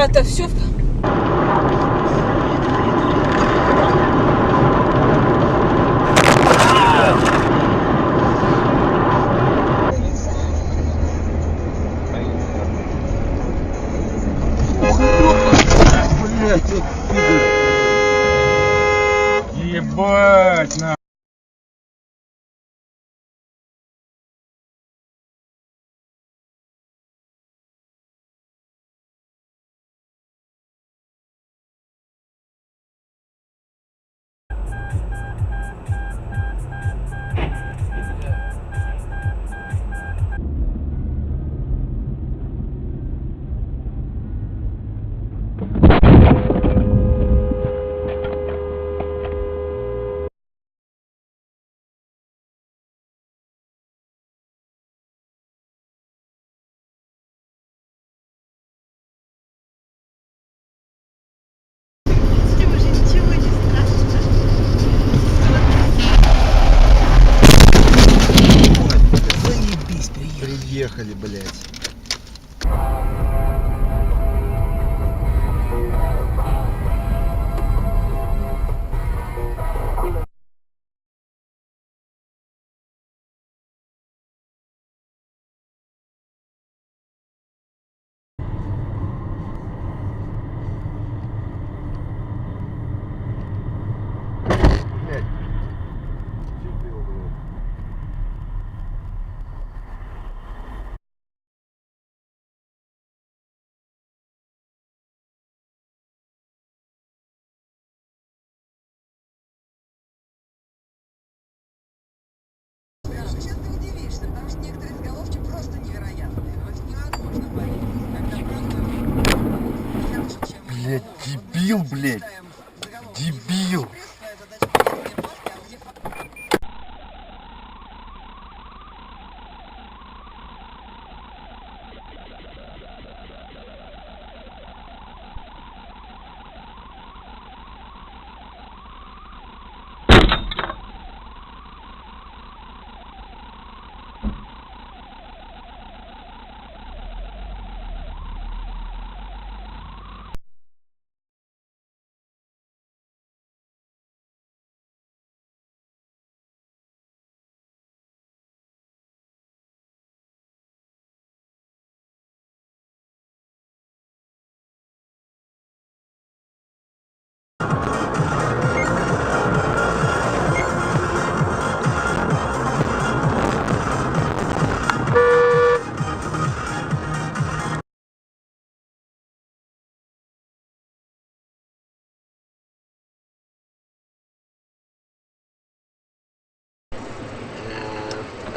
ребята, все. Ебать, на. Ничего не страшно. Заебись, приехали, блядь. Сейчас ты удивишься, потому что некоторые заголовки просто невероятные. Вот невозможно поверить, когда просто... Блядь, дебил, блядь. Дебил.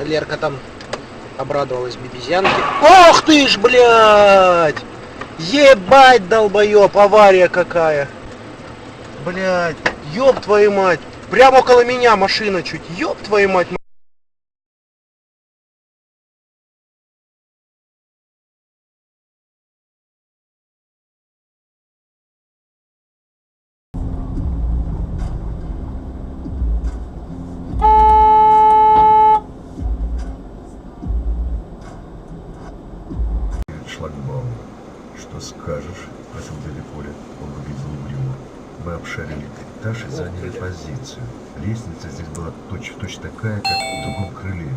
Лерка там обрадовалась бибизянке. Ох ты ж, блядь! Ебать, долбоёб, авария какая! Блядь, ёб твою мать! Прямо около меня машина чуть, ёб твою мать! Шлагбаум. Что скажешь? Спросил дядя Коля. Он выглядел угрюмо. Мы обшарили этаж и заняли позицию. Лестница здесь была точь-в-точь такая, как в другом крыле.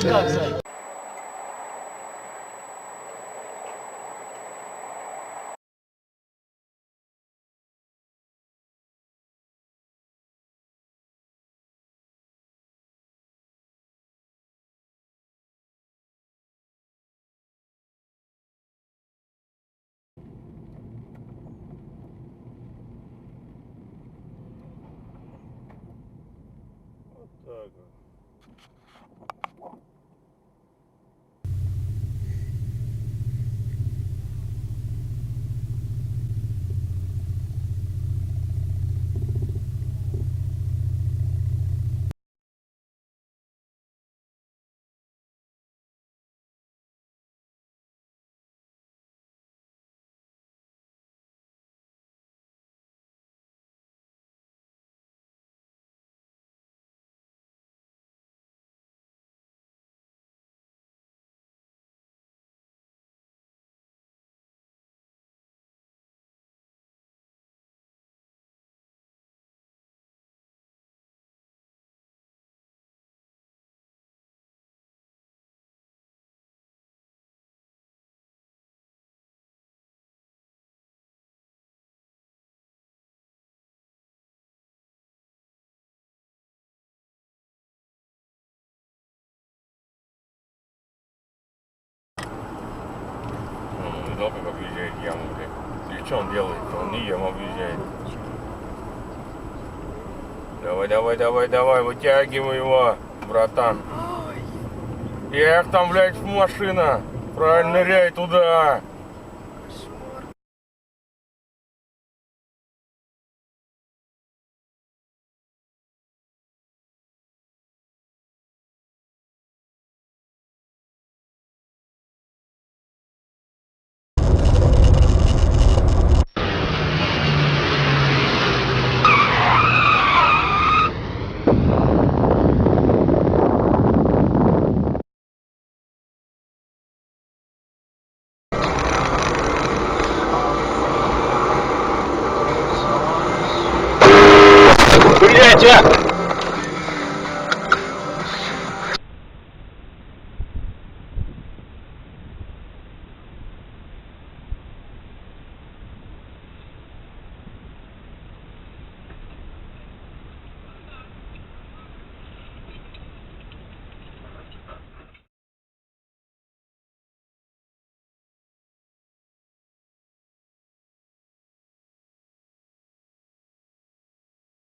как, Зай? Так. Ну, видал, как объезжает яму, блядь. Или что он делает? Он не яму объезжает. Давай, давай, давай, давай, вытягивай его, братан. Эх, там, блядь, машина. Правильно, ныряй туда. Блять, а!